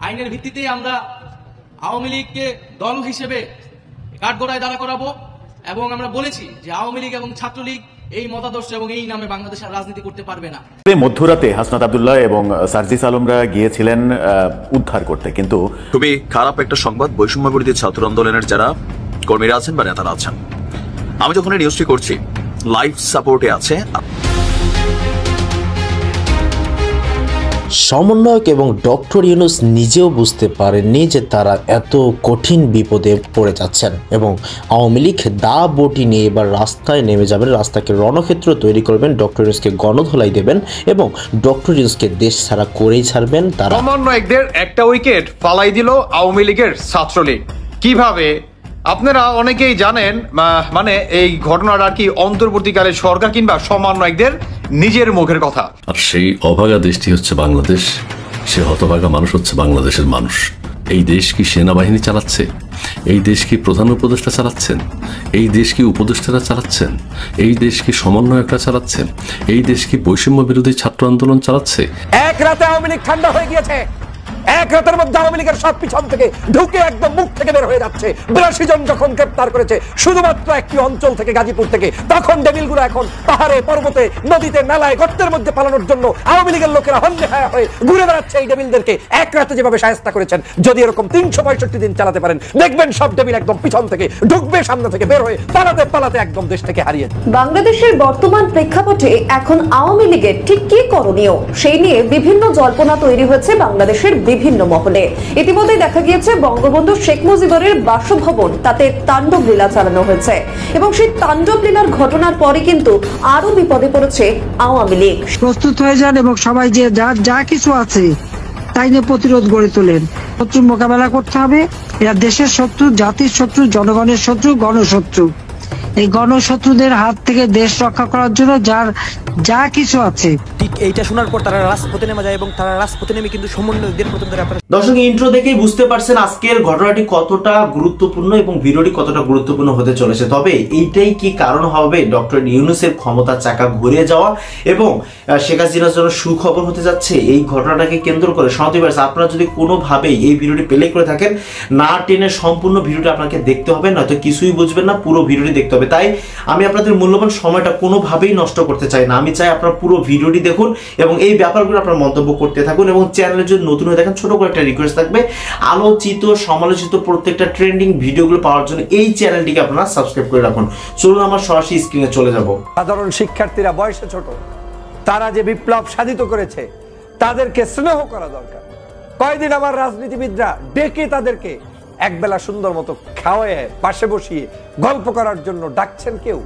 আইনের ভিত্তিতেই আমরা আওয়ামী লীগকে দল হিসেবে কাঠগড়ায় দাঁড়া করাবো এবং আমরা বলেছি যে আওয়ামী লীগ এবং ছাত্রলীগ এই মতাদর্শ এবং এই নামে বাংলাদেশের রাজনীতি করতে পারবে না। মধ্যরাতে হাসনাত আব্দুল্লাহ এবং সার্জিস আলমরা গিয়েছিলেন উদ্ধার করতে, কিন্তু খুবই খারাপ একটা সংবাদ। বৈষম্য বিরোধী ছাত্র আন্দোলনের যারা কর্মীরা আছেন বা নেতারা আছেন, আমি যখন এই নিউজটি করছি লাইভ সাপোর্টে আছে সমন্বয়ক এবং ডক্টর ইউনূস নিজেও বুঝতে পারেননি যে তারা এত কঠিন বিপদে পড়ে যাচ্ছেন এবং আওয়ামী লীগ দা বটি নিয়ে এবার রাস্তায় নেমে যাবেন, রাস্তাকে রণক্ষেত্র তৈরি করবেন, ডক্টর ইউনূসকে গণধোলাই দেবেন এবং ডক্টর ইউনূসকে দেশ ছাড়া করেই ছাড়বেন তারা। সমন্বয়কদের একটা উইকেট ফালাই দিল আওয়ামী লীগের ছাত্রলীগ। কিভাবে আপনারা অনেকেই জানেন, মানে এই ঘটনাটা কি অন্তর্বর্তীকালে সরকার কিংবা সমন্বয়কদের নিজের মুখের কথা। আর সেই অভাগা দেশটি হচ্ছে বাংলাদেশ, সে হতভাগা মানুষ হচ্ছে বাংলাদেশের মানুষ। এই দেশ কি সেনাবাহিনী চালাচ্ছে? এই দেশ কি প্রধান উপদেষ্টা চালাচ্ছেন? এই দেশ কি উপদেষ্টারা চালাচ্ছেন? এই দেশ কি সমন্বয়করা চালাচ্ছেন? এই দেশ কি বৈষম্য বিরোধী ছাত্র আন্দোলন চালাচ্ছে? এক রাতে আওয়ামী লীগ ঠান্ডা হয়ে গিয়েছে, এক রাতের মধ্যে আওয়ামী লীগের সব পিছন থেকে ঢুকে একদম মুখ থেকে বের হয়ে যাচ্ছে। 82 জন যখন গ্রেপ্তার করেছে শুধুমাত্র একটি অঞ্চল থেকে, গাজীপুর থেকে, তখন ডেভিলগুলো এখন পাহাড়ে পর্বতে নদীতে নালায় গর্তের মধ্যে পালানোর জন্য আওয়ামী লীগের লোকেরা হন্যে হয়ে ঘুরে বেড়াচ্ছে। এই ডেভিলদেরকে এক রাতে যেভাবে শায়েস্তা করেছেন, যদি এরকম 365 দিন চালাতে পারেন, দেখবেন সব ডেভিল একদম পিছন থেকে ঢুকবে, সামনে থেকে বের হয়ে পালাতে পালাতে একদম দেশ থেকে হারিয়ে। বাংলাদেশের বর্তমান প্রেক্ষাপটে এখন আওয়ামী লীগের ঠিক কি করণীয় সেই নিয়ে বিভিন্ন জল্পনা তৈরি হয়েছে বাংলাদেশের বিভিন্ন মহলে। ইতিমধ্যে দেখা গিয়েছে বঙ্গবন্ধু শেখ মুজিবের বাসভবন, তাতে তাণ্ডব লীলা চালানো হয়েছে এবং সেই তাণ্ডব লীলার ঘটনার পরে কিন্তু আরো বিপদে পড়েছে আওয়ামী লীগ। প্রস্তুত হয়ে যান এবং সবাই যে যা কিছু আছে তাই নিয়ে প্রতিরোধ গড়ে তোলেন। শত্রুর মোকাবেলা করতে হবে। এরা দেশের শত্রু, জাতির শত্রু, জনগণের শত্রু, গণশত্রু। এই গণশত্রুদের হাত থেকে দেশ রক্ষা করার জন্য যার যা কিছু আছে। ঠিক এইটা শোনার পর তারা রাজপথে নেমে যায় এবং তারা রাজপথে নেমে কিন্তু সমন্বয়কদের প্রথম ধরে। দর্শক, ইন্ট্রো দেখেই বুঝতে পারছেন আজকের ঘটনাটি কতটা গুরুত্বপূর্ণ এবং ভিডিওটি কতটা গুরুত্বপূর্ণ হতে চলেছে। তবে এইটাই কি কারণ হবে ডক্টর ইউনূসের ক্ষমতার চাকা ঘুরে যাওয়া এবং শেখ হাসিনার জন্য সুখবর হতে যাচ্ছে? এই ঘটনাটাকে কেন্দ্র করে সনাতনী, আপনারা যদি কোনোভাবেই এই ভিডিওটি প্লে করে থাকেন, না টেনে সম্পূর্ণ ভিডিওটি আপনাকে দেখতে হবে, নয়তো কিছুই বুঝবেন না, পুরো ভিডিওটি দেখতে হবে। তাই আমি আপনাদের মূল্যবান সময়টা কোনোভাবেই নষ্ট করতে চাই না। আমি চাই আপনারা পুরো ভিডিওটি দেখুন এবং এই ব্যাপারগুলো আপনারা মন্তব্য করতে থাকুন। এবং চ্যানেলে যদি নতুন হয়ে থাকেন, ছোট করে একটা রিকোয়েস্ট থাকবে, আলোচিত সমালোচিত প্রত্যেকটা ট্রেন্ডিং ভিডিওগুলো পাওয়ার জন্য এই চ্যানেলটিকে আপনারা সাবস্ক্রাইব করে রাখুন। চলুন আমরা সরাসরি স্ক্রিনে চলে যাব। সাধারণ শিক্ষার্থীরা বয়সে ছোট, তারা যে বিপ্লব সাধিত করেছে তাদেরকে স্নেহ করা দরকার। কয়দিন আমার রাজনীতিবিদরা ডেকে তাদেরকে একবেলা সুন্দর মতো খাওয়ায় পাশে বসিয়ে গল্প করার জন্য ডাকছেন কেউ?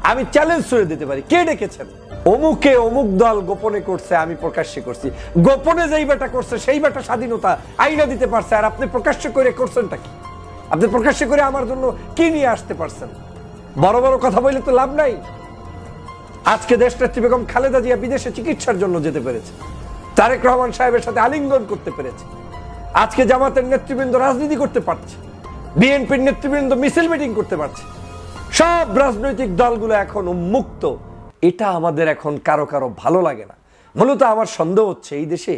আমি চ্যালেঞ্জ ছুড়ে দিতে পারি, কে ডেকেছেন? অমুকে অমুক দল গোপনে করছে, আমি প্রকাশ্যে করছি। গোপনে যেই বেটা করছে সেই বেটা স্বাধীনতা আইনা দিতে পারছে, আর আপনি প্রকাশ্যে করে করছেনটা কি? আপনি প্রকাশ্যে করে আমার জন্য কি নিয়ে আসতে পারছেন? বড় বড় কথা বললে তো লাভ নাই। আজকে দেশনেত্রী বেগম খালেদা জিয়া বিদেশে চিকিৎসার জন্য যেতে পেরেছে, তারেক রহমান সাহেবের সাথে আলিঙ্গন করতে পেরেছে। আজকে জামাতের নেতৃবৃন্দ রাজনীতি করতে পারছে, বিএনপির নেতৃবৃন্দ মিছিল মিটিং করতে পারছে। সব রাজনৈতিক দলগুলো এখন উন্মুক্ত। এটা আমাদের এখন কারো কারো ভালো লাগে না। মূলত আমার সন্দেহ হচ্ছে এই দেশে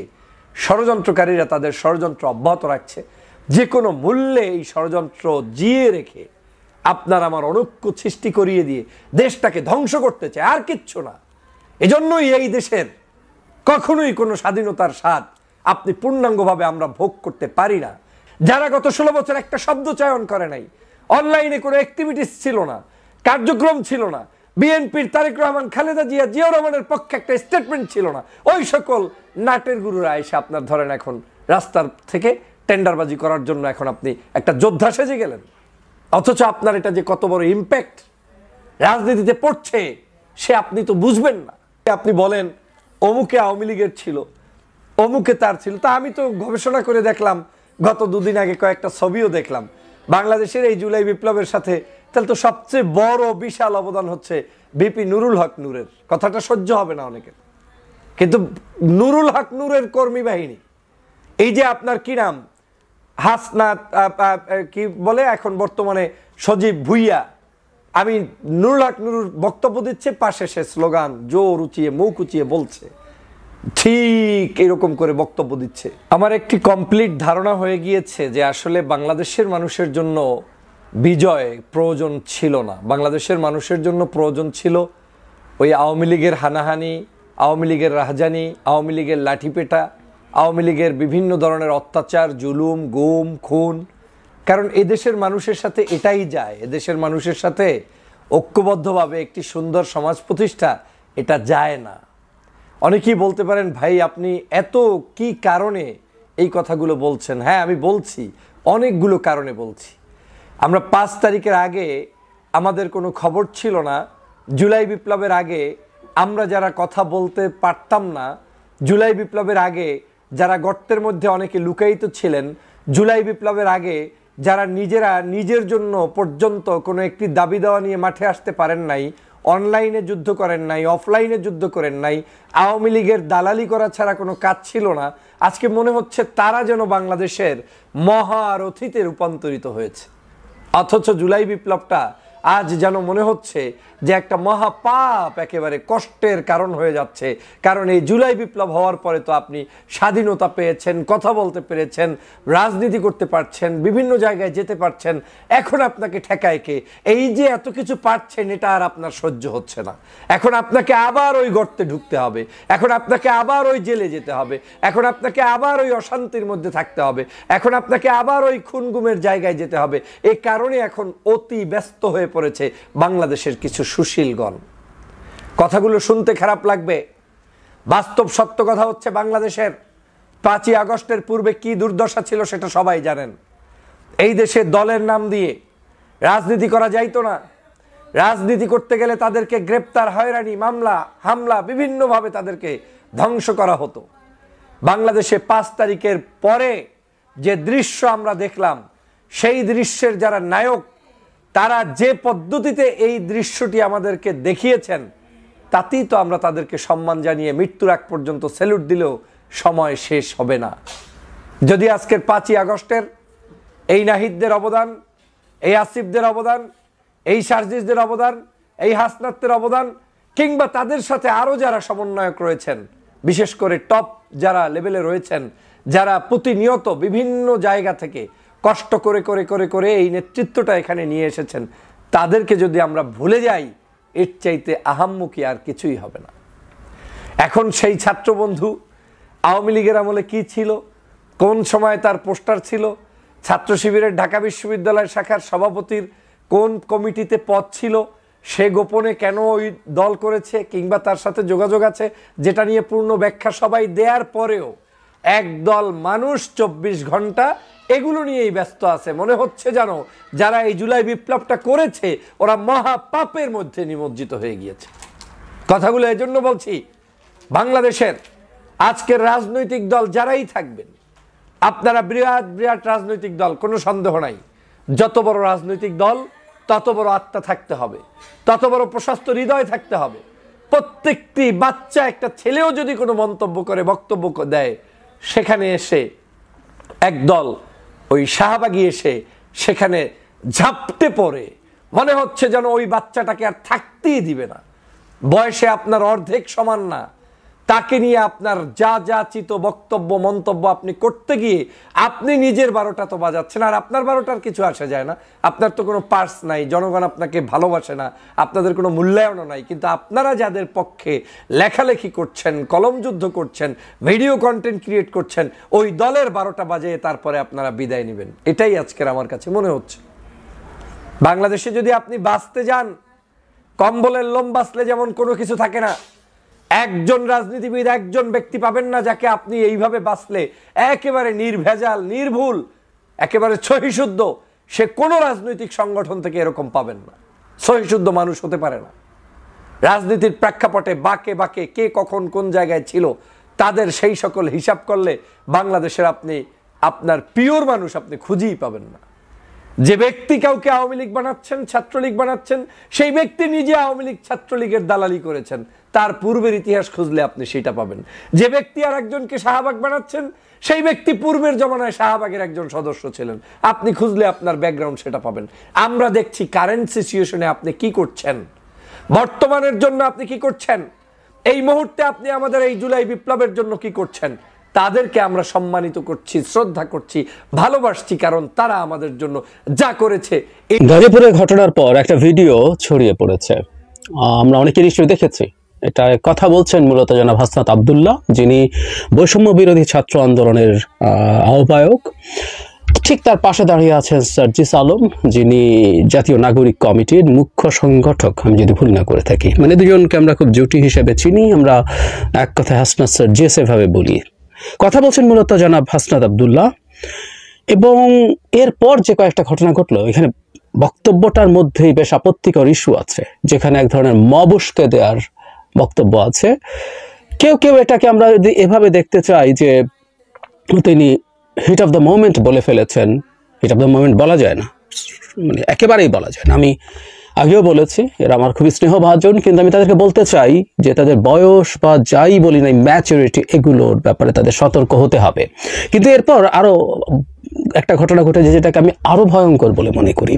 ষড়যন্ত্রকারীরা তাদের ষড়যন্ত্র অব্যাহত রাখছে, যে কোনো মূল্যে এই ষড়যন্ত্র জিয়ে রেখে আপনার আমার অনৈক্য সৃষ্টি করিয়ে দিয়ে দেশটাকে ধ্বংস করতে চায়, আর কিচ্ছু না। এজন্যই এই দেশের কখনোই কোনো স্বাধীনতার স্বাদ আপনি পূর্ণাঙ্গভাবে আমরা ভোগ করতে পারি না। যারা গত 16 বছর একটা শব্দ চয়ন করে নাই, অনলাইনে কোনো অ্যাক্টিভিটিস ছিল না, কার্যক্রম ছিল না, বিএনপির তারেক রহমান, খালেদা জিয়া, জিয়াউর রহমানের পক্ষে একটা স্টেটমেন্ট ছিল না, ওই সকল নাটের গুরুরা এসে আপনার ধরেন এখন রাস্তার থেকে টেন্ডারবাজি করার জন্য এখন আপনি একটা যোদ্ধা সেজে গেলেন। অথচ আপনার এটা যে কত বড় ইম্প্যাক্ট রাজনীতিতে পড়ছে সে আপনি তো বুঝবেন না। আপনি বলেন অমুকে আওয়ামী লীগের ছিল, অমুকে তার ছিল। তা আমি তো গবেষণা করে দেখলাম, গত দুদিন আগে কয়েকটা ছবিও দেখলাম বাংলাদেশের এই জুলাই বিপ্লবের সাথে। তাহলে তো সবচেয়ে বড় বিশাল অবদান হচ্ছে বিপি নুরুল হক নূরের। কথাটা সহ্য হবে না অনেকের, কিন্তু নুরুল হক নূরের কর্মী বাহিনী, এই যে আপনার কি নাম, হাসনাত কি বলে এখন বর্তমানে সজীব ভুইয়া, আমি নুরুল হক নুরুর বক্তব্য দিচ্ছে, পাশে সে স্লোগান জোর উঁচিয়ে মুখ উঁচিয়ে বলছে ঠিক এরকম করে বক্তব্য দিচ্ছে। আমার একটি কমপ্লিট ধারণা হয়ে গিয়েছে যে আসলে বাংলাদেশের মানুষের জন্য বিজয় প্রয়োজন ছিল না। বাংলাদেশের মানুষের জন্য প্রয়োজন ছিল ওই আওয়ামী লীগের হানাহানি, আওয়ামী লীগের রাহজানি, আওয়ামী লীগের লাঠিপেটা, আওয়ামী লীগের বিভিন্ন ধরনের অত্যাচার, জুলুম, গুম, খুন। কারণ এদেশের মানুষের সাথে এটাই যায়, এদেশের মানুষের সাথে ঐক্যবদ্ধভাবে একটি সুন্দর সমাজ প্রতিষ্ঠা এটা যায় না। অনেকেই বলতে পারেন ভাই আপনি এত কি কারণে এই কথাগুলো বলছেন? হ্যাঁ, আমি বলছি, অনেকগুলো কারণে বলছি। আমরা 5 তারিখের আগে আমাদের কোনো খবর ছিল না। জুলাই বিপ্লবের আগে আমরা যারা কথা বলতে পারতাম না, জুলাই বিপ্লবের আগে যারা গর্তের মধ্যে অনেকে লুকায়িত ছিলেন, জুলাই বিপ্লবের আগে যারা নিজেরা নিজের জন্য পর্যন্ত কোনো একটি দাবি দেওয়া নিয়ে মাঠে আসতে পারেন নাই, অনলাইনে যুদ্ধ করেন নাই, অফলাইনে যুদ্ধ করেন নাই, আওয়ামী লীগের দালালি করা ছাড়া কোনো কাজ ছিল না, আজকে মনে হচ্ছে তারা যেন বাংলাদেশের মহারথীতে রূপান্তরিত হয়েছে। অথচ জুলাই বিপ্লবটা আজ যেন মনে হচ্ছে যে একটা মহাপাপ, একেবারে কষ্টের কারণ হয়ে যাচ্ছে। কারণ এই জুলাই বিপ্লব হওয়ার পরে তো আপনি স্বাধীনতা পেয়েছেন, কথা বলতে পেরেছেন, রাজনীতি করতে পারছেন, বিভিন্ন জায়গায় যেতে পারছেন। এখন আপনাকে ঠেকায় কে? এই যে এত কিছু পারছেন এটা আর আপনার সহ্য হচ্ছে না। এখন আপনাকে আবার ওই গর্তে ঢুকতে হবে, এখন আপনাকে আবার ওই জেলে যেতে হবে, এখন আপনাকে আবার ওই অশান্তির মধ্যে থাকতে হবে, এখন আপনাকে আবার ওই খুনগুমের জায়গায় যেতে হবে। এই কারণে এখন অতি ব্যস্ত হয়ে পড়েছে বাংলাদেশের কিছু সুশীলগণ। কথাগুলো শুনতে খারাপ লাগবে, বাস্তব সত্য কথা হচ্ছে বাংলাদেশের 5ই আগস্টের পূর্বে কি দুর্দশা ছিল সেটা সবাই জানেন। এই দেশে দলের নাম দিয়ে রাজনীতি করা যাইতো না। রাজনীতি করতে গেলে তাদেরকে গ্রেপ্তার, হয়রানি, মামলা, হামলা, বিভিন্নভাবে তাদেরকে ধ্বংস করা হতো। বাংলাদেশে 5 তারিখের পরে যে দৃশ্য আমরা দেখলাম, সেই দৃশ্যের যারা নায়ক, তারা যে পদ্ধতিতে এই দৃশ্যটি আমাদেরকে দেখিয়েছেন, তাতেই তো আমরা তাদেরকে সম্মান জানিয়ে মৃত্যুর আগ পর্যন্ত স্যালুট দিলেও সময় শেষ হবে না। যদি আজকের 5ই আগস্টের এই নাহিদদের অবদান, এই আসিফদের অবদান, এই সার্জিসদের অবদান, এই হাসনাতের অবদান, কিংবা তাদের সাথে আরও যারা সমন্বয়ক রয়েছেন, বিশেষ করে টপ যারা লেভেলে রয়েছেন, যারা প্রতিনিয়ত বিভিন্ন জায়গা থেকে কষ্ট করে করে করে করে এই নেতৃত্বটা এখানে নিয়ে এসেছেন, তাদেরকে যদি আমরা ভুলে যাই, এর চাইতে আহাম্মুকি আর কিছুই হবে না। এখন সেই ছাত্রবন্ধু আওয়ামী লীগের আমলে কি ছিল, কোন সময় তার পোস্টার ছিল, ছাত্র শিবিরের ঢাকা বিশ্ববিদ্যালয় শাখার সভাপতির কোন কমিটিতে পদ ছিল, সে গোপনে কেন ওই দল করেছে, কিংবা তার সাথে যোগাযোগ আছে, যেটা নিয়ে পূর্ণ ব্যাখ্যা সবাই দেওয়ার পরেও একদল মানুষ 24 ঘন্টা এগুলো নিয়েই ব্যস্ত আছে। মনে হচ্ছে যেন যারা এই জুলাই বিপ্লবটা করেছে ওরা মহাপাপের মধ্যে নিমজ্জিত হয়ে গিয়েছে। কথাগুলো এজন্য বলছি, বাংলাদেশের আজকের রাজনৈতিক দল যারাই থাকবেন, আপনারা বিরাট বিরাট রাজনৈতিক দল, কোনো সন্দেহ নাই। যত বড় রাজনৈতিক দল তত বড় আত্মা থাকতে হবে, তত বড় প্রশস্ত হৃদয় থাকতে হবে। প্রত্যেকটি বাচ্চা, একটা ছেলেও যদি কোনো মন্তব্য করে, বক্তব্য দেয়, সেখানে এসে একদল ওই শাহবাগী এসে সেখানে ঝাপটে পড়ে, মনে হচ্ছে যেন ওই বাচ্চাটাকে আর থাকতেই দিবে না। বয়সে আপনার অর্ধেক সমান না, তাকে নিয়ে আপনার যা যা চিত বক্তব্য, মন্তব্য আপনি করতে গিয়ে আপনি নিজের 12টা তো বাজাচ্ছেন, আর আপনার 12টার কিছু আসে যায় না। আপনার তো কোনো পার্স নাই, জনগণ আপনাকে ভালোবাসে না, আপনাদের কোনো মূল্যায়নও নাই। কিন্তু আপনারা যাদের পক্ষে লেখালেখি করছেন, কলম যুদ্ধ করছেন, ভিডিও কন্টেন্ট ক্রিয়েট করছেন, ওই দলের 12টা বাজিয়ে তারপরে আপনারা বিদায় নেবেন। এটাই আজকের আমার কাছে মনে হচ্ছে। বাংলাদেশে যদি আপনি বাঁচতে যান, কম্বলের লোম বাঁচলে যেমন কোনো কিছু থাকে না, একজন রাজনীতিবিদ, একজন ব্যক্তি পাবেন না যাকে আপনি এইভাবে বাঁচলে একেবারে নির্ভেজাল, নির্ভুল, একেবারে সহিশুদ্ধ, সে কোনো রাজনৈতিক সংগঠন থেকে এরকম পাবেন না। সহিশুদ্ধ মানুষ হতে পারে না। রাজনীতির প্রেক্ষাপটে বাঁকে বাঁকে কে কখন কোন জায়গায় ছিল, তাদের সেই সকল হিসাব করলে বাংলাদেশের আপনি আপনার পিওর মানুষ আপনি খুঁজেই পাবেন না। যে ব্যক্তি কাউকে আওয়ামী লীগ বানাচ্ছেন, ছাত্রলীগ বানাচ্ছেন, সেই ব্যক্তি নিজে আওয়ামী লীগ ছাত্রলীগের দালালি করেছেন, তার পূর্বের ইতিহাস খুঁজলে আপনি সেটা পাবেন। যে ব্যক্তি আর একজনকে শাহবাগ বানাচ্ছেন, সেই ব্যক্তি পূর্বের জমানায় শাহবাগের একজন সদস্য ছিলেন, আপনি খুঁজলে আপনার ব্যাকগ্রাউন্ড সেটা পাবেন। আমরা দেখছি কারেন্ট সিচুয়েশনে আপনি কি করছেন, বর্তমানের জন্য আপনি কি করছেন। এই মুহূর্তে আপনি আমাদের এই জুলাই বিপ্লবের জন্য কি করছেন? তাদেরকে আমরা সম্মানিত করছি, শ্রদ্ধা করছি, ভালোবাসছি, কারণ তারা আমাদের জন্য যা করেছে। গাজীপুরের ঘটনার পর একটা ভিডিও ছড়িয়ে পড়েছে, আমরা অনেকে নিশ্চয়ই দেখেছি। এটা কথা বলছেন মূলত জনাব হাসনাত আব্দুল্লাহ, যিনি বৈষম্য বিরোধী ছাত্র আন্দোলনের আহ্বায়ক। ঠিক তার পাশে দাঁড়িয়ে আছেন সার্জিস আলম, যিনি জাতীয় নাগরিক কমিটির মুখ্য সংগঠক, আমি যদি ভুল না করে থাকি। মানে দুজনকে আমরা খুব জুটি হিসেবে চিনি, আমরা এক কথায় হাসনাত সার্জিস এভাবে বলি। কথা বলছেন মূলত জনাব হাসনাত আব্দুল্লাহ। এবং এরপর যে কয়েকটা ঘটনা ঘটলো, এখানে বক্তব্যটার মধ্যেই বেশ আপত্তিকর ইস্যু আছে, যেখানে এক ধরনের মব উস্কে দেওয়ার বক্তব্য আছে। কেউ কেউ এটাকে আমরা যদি এভাবে দেখতে চাই যে তিনি হিট অফ দ্য মোমেন্ট বলে ফেলেছেন। হিট অফ দ্য মোমেন্ট বলা যায় না, মানে একেবারেই বলা যায় না। আমি আগেও বলেছি এরা আমার খুবই স্নেহভাজন, কিন্তু আমি তাদেরকে বলতে চাই যে তাদের বয়স বা যাই বলি না, ম্যাচুরিটি, এগুলোর ব্যাপারে তাদের সতর্ক হতে হবে। কিন্তু এরপর আরও একটা ঘটনা ঘটেছে যেটাকে আমি আরও ভয়ঙ্কর বলে মনে করি।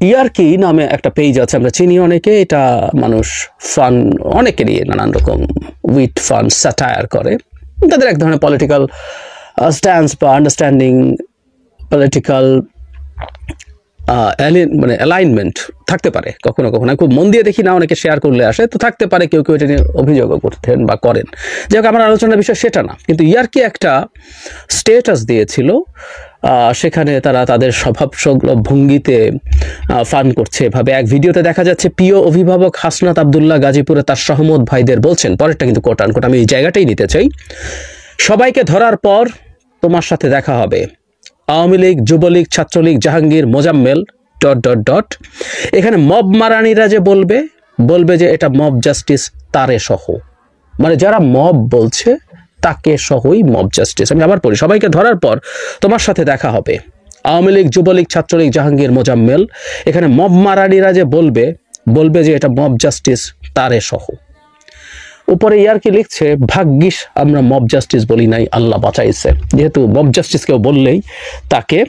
ইয়ারকি নামে একটা পেজ আছে, আমরা চিনি অনেকে। এটা মানুষ ফান অনেকে নিয়ে নানান রকম উইট ফান স্যাটায়ার করে। তাদের এক ধরনের পলিটিক্যাল স্ট্যান্স বা আন্ডারস্ট্যান্ডিং, পলিটিক্যাল মানে অ্যালাইনমেন্ট থাকতে পারে কখনো কখনো। খুব মন দিয়ে দেখি না, অনেকে শেয়ার করলে আসে, তো থাকতে পারে কেউ কেউ এটা নিয়ে অভিযোগও করতেন বা করেন। যাই হোক, আমার আলোচনার বিষয় সেটা না। কিন্তু ইয়ারকি একটা স্টেটাস দিয়েছিল, সেখানে তারা তাদের স্বভাব ভঙ্গিতে ফান করছে এভাবে। এক ভিডিওতে দেখা যাচ্ছে প্রিয় অভিভাবক হাসনাত আব্দুল্লাহ গাজীপুরে তার সহমত ভাইদের বলছেন, পরেরটা কিন্তু কোট আনকোট, আমি এই জায়গাটাই নিতে চাই, সবাইকে ধরার পর তোমার সাথে দেখা হবে। আওয়ামী লীগ, যুবলীগ, ছাত্রলীগ, জাহাঙ্গীর, মোজাম্মেল ... এখানে মব মারানিরা যে বলবে যে এটা মব জাস্টিস তারে সহ, মানে যারা মব বলছে তাকে সহই মব জাস্টিস। আমি আবার পড়ি, সবাইকে ধরার পর তোমার সাথে দেখা হবে। আওয়ামী লীগ, যুবলীগ, ছাত্রলীগ, জাহাঙ্গীর, মোজাম্মেল। এখানে মব মারানিরা যে বলবে যে এটা মব জাস্টিস তারে সহ। উপরে ইয়ারকি লিখছে, ভাগ্যিস আমরা মব জাস্টিস বলি নাই, আল্লাহ বাঁচাইছে। যেহেতু মব জাস্টিস কেউ বললেই তাকে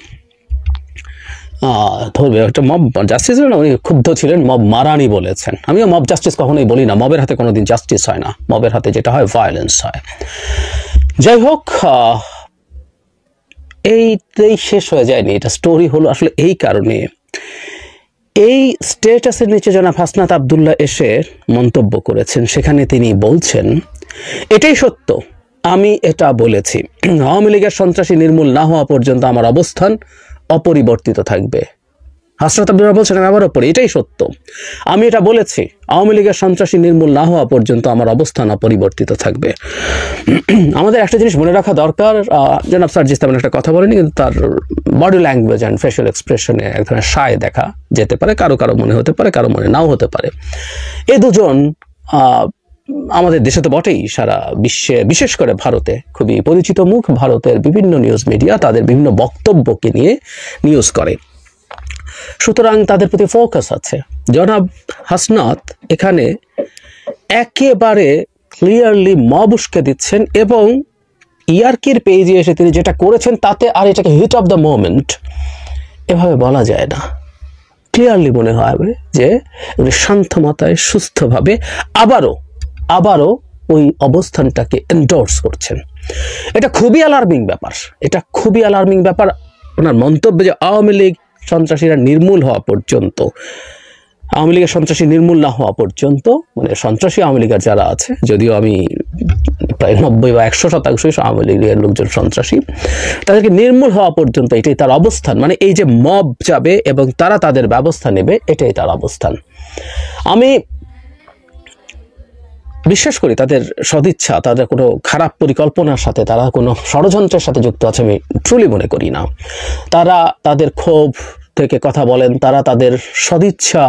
ধরবে। একটা মব জাস্টিস না, উনি ক্ষুব্ধ ছিলেন, মব মারানি বলেছেন। আমিও মব জাস্টিস কখনোই বলি না, মবের হাতে কোনোদিন জাস্টিস হয় না, মবের হাতে যেটা হয় ভায়োলেন্স হয়। যাই হোক, এইটাই শেষ হয়ে যায়নি, এটা স্টোরি হলো আসলে এই কারণে। এই স্ট্যাটাসের নিচে জনাব হাসনাত আব্দুল্লাহ এসে মন্তব্য করেছেন, সেখানে তিনি বলছেন, এটাই সত্য, আমি এটা বলেছি, আওয়ামী লীগের সন্ত্রাসী নির্মূল না হওয়া পর্যন্ত আমার অবস্থান অপরিবর্তিত থাকবে। হাসনাত আব্দুল্লাহ বলছেন, আমি আবারও পড়ি, এটাই সত্য, আমি এটা বলেছি, আওয়ামী লীগের সন্ত্রাসী নির্মূল না হওয়া পর্যন্ত আমার অবস্থান অপরিবর্তিত থাকবে। আমাদের একটা জিনিস মনে রাখা দরকার, জনাব সার্জিস তেমন একটা কথা বলেনি, কিন্তু তার বডি ল্যাঙ্গুয়েজ অ্যান্ড ফেশিয়াল এক্সপ্রেশনে এক ধরনের সায় দেখা যেতে পারে, কারো কারো মনে হতে পারে, কারো মনে নাও হতে পারে। এই দুজন আমাদের দেশে তো বটেই, সারা বিশ্বে, বিশেষ করে ভারতে খুবই পরিচিত মুখ। ভারতের বিভিন্ন নিউজ মিডিয়া তাদের বিভিন্ন বক্তব্যকে নিয়ে নিউজ করে, সুতরাং তাদের প্রতি ফোকাস আছে। জনাব হাসনাত এখানে একেবারে ক্লিয়ারলি মব উস্কে দিচ্ছেন, এবং ইয়ারকির পেজে এসে তিনি যেটা করেছেন তাতে আর এটাকে হিট অফ দ্য মোমেন্ট এভাবে বলা যায় না। ক্লিয়ারলি মনে হবে যে উনি শান্ত মাথায় সুস্থভাবে আবারও ওই অবস্থানটাকে এন্ডোর্স করছেন। এটা খুবই অ্যালার্মিং ব্যাপার, এটা খুবই অ্যালার্মিং ব্যাপার। ওনার মন্তব্য যে আওয়ামী লীগ সন্ত্রাসীরা নির্মূল হওয়া পর্যন্ত, আওয়ামী লীগের সন্ত্রাসী নির্মূল না হওয়া পর্যন্ত, মানে সন্ত্রাসী আওয়ামী লীগের যারা আছে, যদিও আমি প্রায় 90 বা 100% আওয়ামী লীগের লোকজন সন্ত্রাসী, তাদেরকে নির্মূল হওয়া পর্যন্ত এটাই তার অবস্থান। মানে এই যে মব যাবে এবং তারা তাদের ব্যবস্থা নেবে, এটাই তার অবস্থান। আমি বিশ্বাস করি তাদের সদিচ্ছা, তাদের কোনো খারাপ পরিকল্পনার সাথে, তারা কোনো ষড়যন্ত্রের সাথে যুক্ত আছে আমি ট্রুলি মনে করি না। তারা তাদের ক্ষোভ থেকে কথা বলেন, তারা তাদের সদিচ্ছা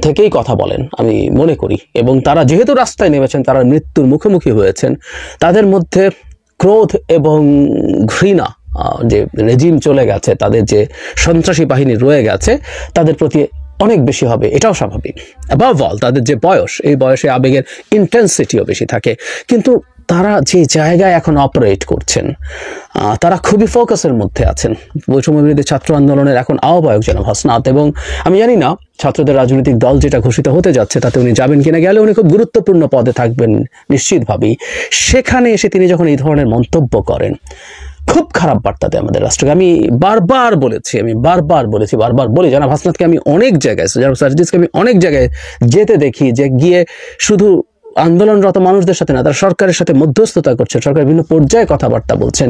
থেকেই কথা বলেন আমি মনে করি। এবং তারা যেহেতু রাস্তায় নেমেছেন, তারা মৃত্যুর মুখোমুখি হয়েছেন, তাদের মধ্যে ক্রোধ এবং ঘৃণা, যে রেজিম চলে গেছে, তাদের যে সন্ত্রাসী বাহিনী রয়ে গেছে, তাদের প্রতি অনেক বেশি হবে, এটাও স্বাভাবিক। অ্যাবাভ অল তাদের যে বয়স, এই বয়সে আবেগের ইন্টেন্সিটিও বেশি থাকে, কিন্তু তারা যে জায়গায় এখন অপারেট করছেন তারা খুবই ফোকাসের মধ্যে আছেন। বৈষম্য বিরোধী ছাত্র আন্দোলনের এখন আহ্বায়ক জনাব হাসনাত, এবং আমি জানি না ছাত্রদের রাজনৈতিক দল যেটা ঘোষিত হতে যাচ্ছে তাতে উনি যাবেন কিনা, গেলে উনি খুব গুরুত্বপূর্ণ পদে থাকবেন নিশ্চিতভাবেই। সেখানে এসে তিনি যখন এই ধরনের মন্তব্য করেন, খুব খারাপ বার্তা দেয় আমাদের রাষ্ট্রকে। আমি বারবার বলি জনাব হাসনাতকে আমি অনেক জায়গায়, জনাব সার্জিসকে আমি অনেক জায়গায় যেতে দেখি, যে গিয়ে শুধু আন্দোলনরত মানুষদের সাথে না, তারা সরকারের সাথে মধ্যস্থতা করছে, সরকার বিভিন্ন পর্যায়ে কথাবার্তা বলছেন।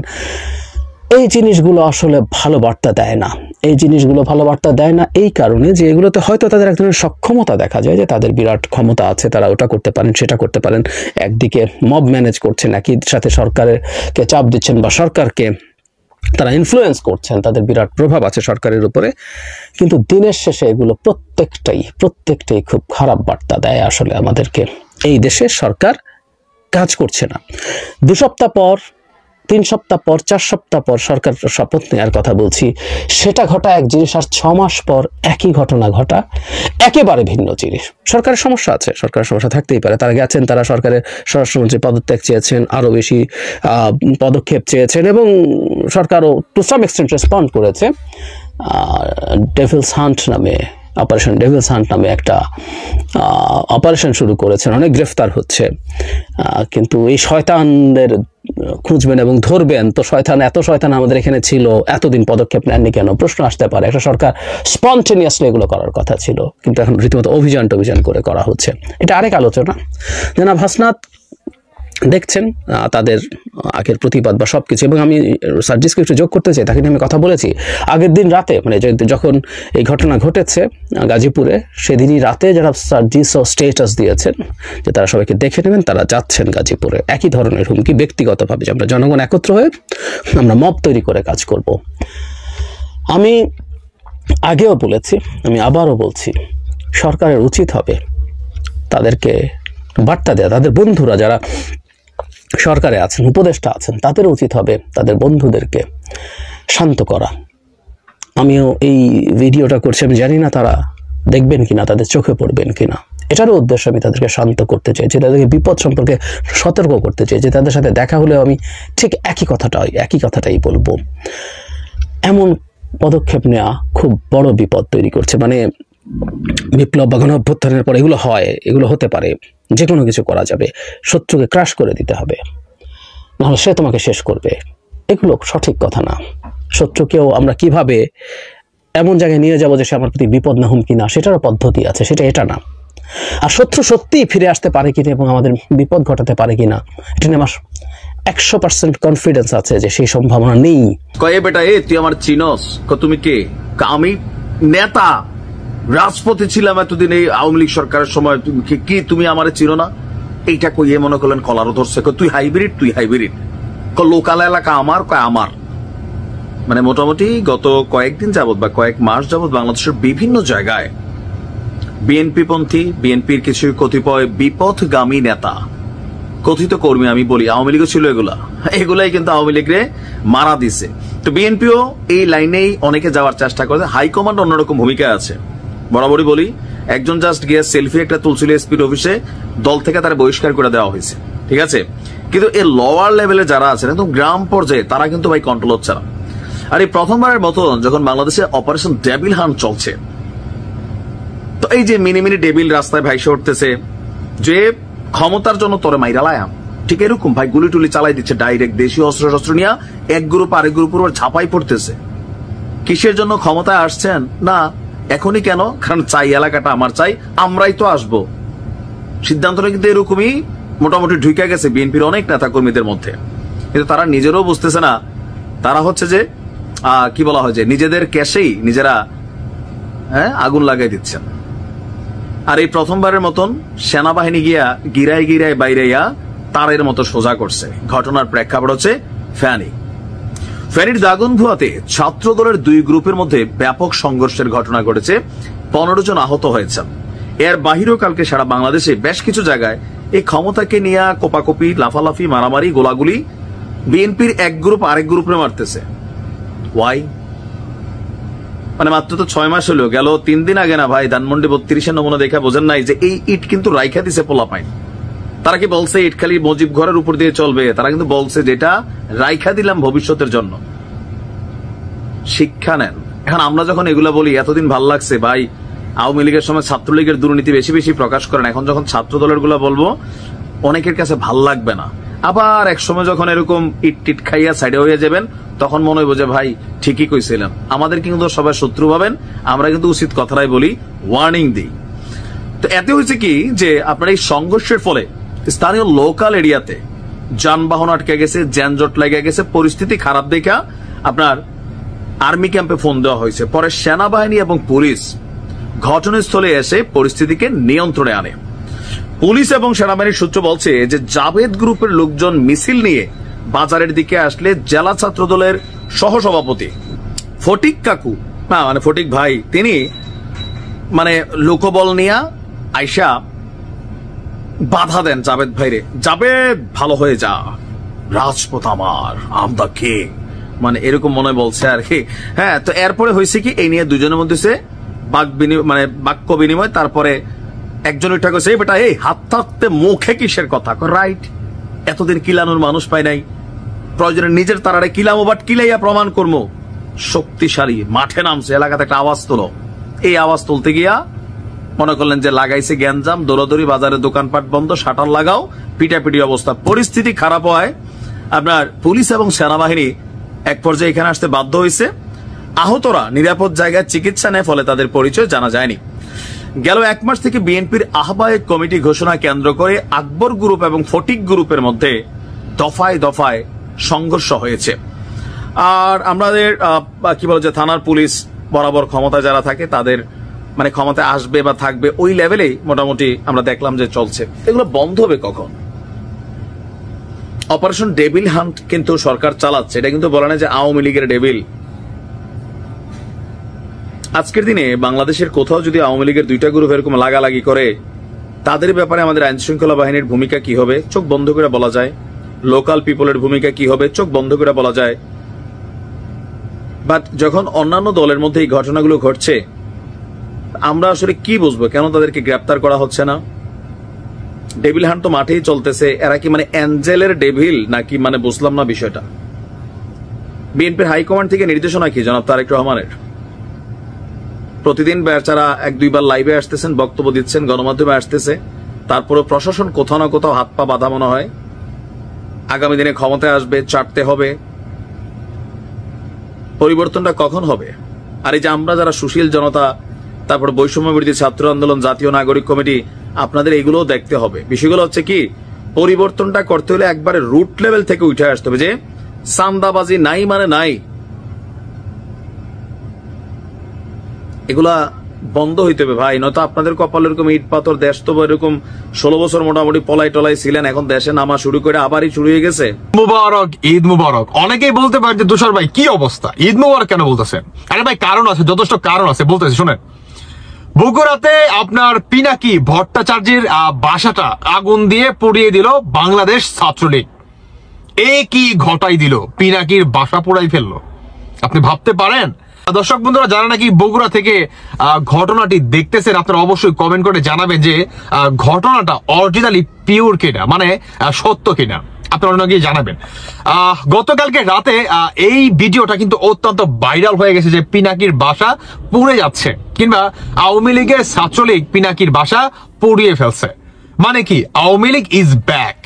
এই জিনিসগুলো আসলে ভালো বার্তা দেয় না। এই কারণে যে এগুলোতে হয়তো তাদের এক ধরনের সক্ষমতা দেখা যায়, যে তাদের বিরাট ক্ষমতা আছে, তারা ওটা করতে পারেন, সেটা করতে পারেন, একদিকে মব ম্যানেজ করছেন, একই সাথে সরকারকে চাপ দিচ্ছেন বা সরকারকে তারা ইনফ্লুয়েন্স করছেন, তাদের বিরাট প্রভাব আছে সরকারের উপরে। কিন্তু দিনের শেষে এগুলো প্রত্যেকটাই খুব খারাপ বার্তা দেয় আসলে আমাদেরকে। এই দেশে সরকার কাজ করছে না। 2 সপ্তাহ পর, 3 সপ্তাহ পর, 4 সপ্তাহ পর সরকার শপথ নেওয়ার কথা বলছি, সেটা ঘটা এক জিনিস, আর 6 মাস পর একই ঘটনা ঘটা একেবারে ভিন্ন জিনিস। সরকারের সমস্যা আছে, সরকারের সমস্যা থাকতেই পারে। তারা গেছেন, তারা সরকারের স্বরাষ্ট্রমন্ত্রী পদত্যাগ চেয়েছেন, আরও বেশি পদক্ষেপ চেয়েছেন, এবং সরকারও টু সাম এক্সটেন্ট রেসপন্ড করেছে। অপারেশন ডেভিলস হান্ট নামে একটা অপারেশন শুরু করেছেন, অনেক গ্রেফতার হচ্ছে। কিন্তু এই শয়তানদের খুঁজবেন এবং ধরবেন, তো এত শয়তান আমাদের এখানে ছিল, এতদিন পদক্ষেপ নেননি কেন? প্রশ্ন আসতে পারে। একটা সরকার স্পন্টেনিয়াসলি এগুলো করার কথা ছিল, কিন্তু এখন রীতিমতো অভিযান করে করা হচ্ছে। এটা আরেক আলোচনা। জনাব হাসনাত দেখছেন তাদের আগের প্রতিবাদ বা সবকিছু, এবং আমি সার্জিসকে একটু যোগ করতে চাই, তাকে নিয়ে আমি কথা বলেছি আগের দিন রাতে, মানে যখন এই ঘটনা ঘটেছে গাজীপুরে, সেদিনই রাতে যারা সার্জিসও স্টেটাস দিয়েছেন যে তারা সবাইকে দেখে নেবেন, তারা যাচ্ছেন গাজীপুরে। একই ধরনের হুমকি ব্যক্তিগতভাবে, যে আমরা জনগণ একত্র হয়ে আমরা মব তৈরি করে কাজ করব। আমি আগেও বলেছি, আমি আবারও বলছি, সরকারের উচিত হবে তাদেরকে বার্তা দেয়া, তাদের বন্ধুরা যারা সরকারে আছেন, উপদেষ্টা আছেন, তাদের উচিত হবে তাদের বন্ধুদেরকে শান্ত করা। আমিও এই ভিডিওটা করছি, আমি জানি না তারা দেখবেন কিনা, তাদের চোখে পড়বেন কিনা। এটারও উদ্দেশ্য আমি তাদেরকে শান্ত করতে চাই, যে তাদেরকে বিপদ সম্পর্কে সতর্ক করতে চাই, যে তাদের সাথে দেখা হলেও আমি ঠিক একই কথাটাই বলবো। এমন পদক্ষেপ নেওয়া খুব বড় বিপদ তৈরি করছে। মানে বিপ্লব বা গণঅভ্যুত্থানের পর এগুলো হতে পারে, যে কোনো কিছু করা যাবে, শত্রুকে ক্রাশ করে দিতে হবে, নাহলে সে তোমাকে শেষ করবে। এগুলো সঠিক কথা না। শত্রুকেও আমরা কিভাবে এমন জায়গায় নিয়ে যাবো যে সে আমার প্রতি বিপদ না হুমকি না, সেটারও পদ্ধতি আছে, এটা না। আর শত্রু সত্যিই ফিরে আসতে পারে কিনা এবং আমাদের বিপদ ঘটাতে পারে কিনা, এটা নিয়ে আমার 100% কনফিডেন্স আছে যে সেই সম্ভাবনা নেই। কয়ে বেটা, তুই আমার চিনস? তুমি কে? আমি নেতা, রাজপথে ছিলাম এতদিন এই আওয়ামী লীগ সরকারের সময়, কি তুমি আমার চিনো না? এইটা কইয়ে মনে করলেন কলারও ধরছে, তুই হাইব্রিড, লোকাল এলাকা আমার, আমার। মানে মোটামুটি গত কয়েকদিন যাবত বা কয়েক মাস যাবত বাংলাদেশের বিভিন্ন জায়গায় বিএনপি পন্থী, বিএনপির কিছু কতিপয় বিপথগামী নেতা, কথিত কর্মী, আমি বলি আওয়ামী লীগও ছিল, এগুলাই কিন্তু আওয়ামী লীগরে মারা দিছে। তো বিএনপিও এই লাইনেই অনেকে যাওয়ার চেষ্টা করেছে। হাইকমান্ড অন্যরকম ভূমিকায় আছে। বরাবরই বলি, একজন জাস্ট গিয়ে সেলফি একটা তুলছিল এসপির অফিসে, দল থেকে তারা বহিষ্কার করে দেওয়া হয়েছে, ঠিক আছে। কিন্তু এই লোয়ার লেভেলে যারা আছেন, একদম গ্রাম পর্যায়ে, তারা কিন্তু ভাই কন্ট্রোল হচ্ছে না। আর এই প্রথমবারের মতো যখন বাংলাদেশে অপারেশন ডেভিল হান্ট চলছে, তো এই যে মিনি ডেভিল রাস্তায় ভাইসে উঠতেছে, যে ক্ষমতার জন্য তোরে মাইরা লায়াম, ঠিক এরকম ভাই গুলি টুলি চালাই দিচ্ছে ডাইরেক্ট, দেশীয় অস্ত্র নিয়ে এক গ্রুপ আরেক গ্রুপের উপর ঝাঁপাই পড়তেছে। কিসের জন্য ক্ষমতায় আসছেন? না এখনই কেন? কারণ চাই, এলাকাটা আমার চাই, আমরাই তো আসবো। সিদ্ধান্তটা কিন্তু এরকমই মোটামুটি ঢুকে গেছে বিএনপির অনেক নেতা কর্মীদের মধ্যে। কিন্তু তারা নিজেরাও বুঝতেছে না, তারা হচ্ছে যে কি বলা হয়, যে নিজেদের ক্যাশেই নিজেরা আগুন লাগাই দিচ্ছেন। আর এই প্রথমবারের মতন সেনাবাহিনী গিয়া গিরায় বাইরেয়া তারের মতো সোজা করছে। ঘটনার প্রেক্ষাপট হচ্ছে ফেনীর দাগনভূয়াতে ছাত্র দলের 2 গ্রুপের মধ্যে ব্যাপক সংঘর্ষের ঘটনা ঘটেছে, 15 জন আহত হয়েছেন। এর বাহিরেও কালকে সারা বাংলাদেশে বেশ কিছু জায়গায় এই ক্ষমতাকে নিয়ে কোপাকুপি, লাফালাফি, মারামারি, গোলাগুলি, বিএনপির এক গ্রুপ আরেক গ্রুপে মারতেছে। ওয়াই? মানে মাত্র তো 6 মাস হলো, গেল 3 দিন আগে না ভাই ধানমন্ডি 32-এর নমুনা দেখা বোঝেন নাই যে এই ইট কিন্তু রাইখা দিছে পোলাপাইন। তারা কি বলছে ইটখালি মুজিব ঘরের উপর দিয়ে চলবে? তারা কিন্তু বলছে যেটা রাইখা দিলাম ভবিষ্যতের জন্য। শিক্ষা নেন। এখন আমরা যখন এগুলা বলি, এতদিন ভাল লাগছে ভাই আওয়ামী লীগের সময় ছাত্রলীগের দুর্নীতি বেশি বেশি প্রকাশ করেন, এখন যখন ছাত্র দলের গুলা বলবো অনেকের কাছে ভাল লাগবে না। আবার এক সময় যখন এরকম ইট টিট খাইয়া সাইডে হয়ে যাবেন, তখন মনে হইব যে ভাই ঠিকই কইছিলাম। আমাদের কিন্তু সবাই শত্রু ভাবেন, আমরা কিন্তু উচিত কথাটাই বলি, ওয়ার্নিং দিই। তো এতে হয়েছে কি যে আপনার এই সংঘর্ষের ফলে স্থানীয় লোকাল এরিয়াতে যানবাহন আটকে গেছে, যানজট লেগে গেছে, পরিস্থিতি খারাপ দেখা আপনার আর্মি ক্যাম্পে ফোন দেওয়া হয়েছে। পরে সেনাবাহিনী এবং পুলিশ ঘটনাস্থলে এসে পরিস্থিতিকে নিয়ন্ত্রণে আনে। পুলিশ এবং সেনাবাহিনীর সূত্র বলছে যে জাভেদ গ্রুপের লোকজন মিছিল নিয়ে বাজারের দিকে আসলে জেলা ছাত্র দলের সহসভাপতি ফটিক কাকু, না মানে ফটিক ভাই, তিনি মানে লোকবল নিয়ে আইসা বাধা দেন জাভেদ ভাইরে। জাভেদ ভালো হয়ে যা, রাজপথ আমার, আম দা কিং, মানে এরকম মনে বলছে আর কি। হ্যাঁ, তো এরপরে হয়েছে কি এই নিয়ে দুজনের মধ্যে বাক্য বিনিময়। তারপরে একজন উঠা গেছে, বেটা এই হাত থাকতে মুখে কিসের কথা? রাইট, এতদিন কিলানোর মানুষ পাই নাই, প্রয়োজনে নিজের তারারে কিলামো, বাট কিলাইয়া প্রমাণ করবো। শক্তিশালী মাঠে নামছে, এলাকাতে একটা আওয়াজ তোলো। এই আওয়াজ তুলতে গিয়া মনে করলেন যে লাগাইছে গ্যাঞ্জাম, দৌড়াদৌড়ি, বাজারে দোকানপাট বন্ধ, শাটার লাগাও, পিটাপিটি অবস্থা। পরিস্থিতি খারাপ হয়, আপনার পুলিশ এবং সেনাবাহিনী এক পর্যায়ে এখানে আসতে বাধ্য হয়েছে। আহতরা নিরাপদ জায়গায় চিকিৎসা নেয়, ফলে তাদের পরিচয় জানা যায়নি। গেল 1 মাস থেকে বিএনপির আহ্বায়ক কমিটি ঘোষণা কেন্দ্র করে আকবর গ্রুপ এবং ফটিক গ্রুপের মধ্যে দফায় দফায় সংঘর্ষ হয়েছে। আর আমাদের কি বলে যে থানার পুলিশ বরাবর ক্ষমতায় যারা থাকে তাদের মানে ক্ষমতায় আসবে বা থাকবে ওই লেভেলেই মোটামুটি আমরা দেখলাম যে চলছে। এগুলো বন্ধ হবে কখন? অপারেশন ডেভিল হান্ট কিন্তু সরকার চালাচ্ছে, এটা কিন্তু বলে না যে আওয়ামী লীগের ডেভিল। আজকের দিনে বাংলাদেশের কোথাও যদি আওয়ামী লীগের 2টা গ্রুপ এরকম লাগালাগি করে, তাদের ব্যাপারে আমাদের আইন শৃঙ্খলা বাহিনীর ভূমিকা কি হবে চোখ বন্ধ করে বলা যায়। লোকাল পিপলের ভূমিকা কি হবে চোখ বন্ধ করে বলা যায়। বাট যখন অন্যান্য দলের মধ্যে এই ঘটনাগুলো ঘটছে, আমরা আসলে কি বুঝবো কেন তাদেরকে গ্রেপ্তার করা হচ্ছে না? ডেভিল হান্ট তো মাঠেই চলতেছে, এরা কি মানে অ্যাঞ্জেলের ডেভিল নাকি মানে বুঝলাম না বিষয়টা। বিএনপির হাইকমান্ড থেকে নির্দেশনা কি জনাব তারেক রহমানের? প্রতিদিন বেচারা 1-2 বার লাইভে আসতেছেন, বক্তব্য দিচ্ছেন, গণমাধ্যমে আসতেছে, তারপরে প্রশাসন কোথাও না কোথাও হাত পা বাঁধা মনে হয়। আগামী দিনে ক্ষমতায় আসবে, চাটতে হবে। পরিবর্তনটা কখন হবে? আর এই যে আমরা যারা সুশীল জনতা, তারপর বৈষম্য বিরোধী ছাত্র আন্দোলন, জাতীয় নাগরিক কমিটি, আপনাদের এইগুলোও দেখতে হবে। বিষয়গুলো হচ্ছে কি, পরিবর্তনটা করতে হলে একবারে রুট লেভেল থেকে উঠে আসতে হবে যে চাঁদাবাজি নাই মানে নাই, এগুলা বন্ধ হইতে হবে ভাই। নয়তো আপনাদের কপাল এরকম ইট পাথর, দেশ তো এরকম 16 বছর মোটামুটি পলাই টলাই ছিলেন, এখন দেশে নামা শুরু করে আবারই শুরু হয়ে গেছে। মুবারক, ঈদ মুবারক। অনেকেই বলতে পারে যে তুষার ভাই কি অবস্থা, ঈদ মুবারক কেন বলতেছেন? আরে ভাই কারণ আছে, যথেষ্ট কারণ আছে, বলতেছি শুনেন। বগুড়াতে আপনার পিনাকি ভট্টাচার্যের বাসাটা আগুন দিয়ে পুড়িয়ে দিল বাংলাদেশ ছাত্রলীগ। এ কি ঘটাই দিল, পিনাকির বাসা পোড়াই ফেললো। আপনি ভাবতে পারেন? দর্শক বন্ধুরা যারা নাকি বগুড়া থেকে ঘটনাটি দেখতেছেন, আপনারা অবশ্যই কমেন্ট করে জানাবেন যে ঘটনাটা অরিজিনালি পিওর কিনা, মানে সত্য কিনা, আপনারা নাকি জানাবেন। গতকালকে রাতে এই ভিডিওটা কিন্তু অত্যন্ত ভাইরাল হয়ে গেছে যে পিনাকির বাসা পুড়ে যাচ্ছে, কিংবা আওয়ামী লীগের ছাত্রলীগ পিনাকির বাসা পুড়িয়ে ফেলছে। মানে কি, আওয়ামী লীগ ইজ ব্যাক।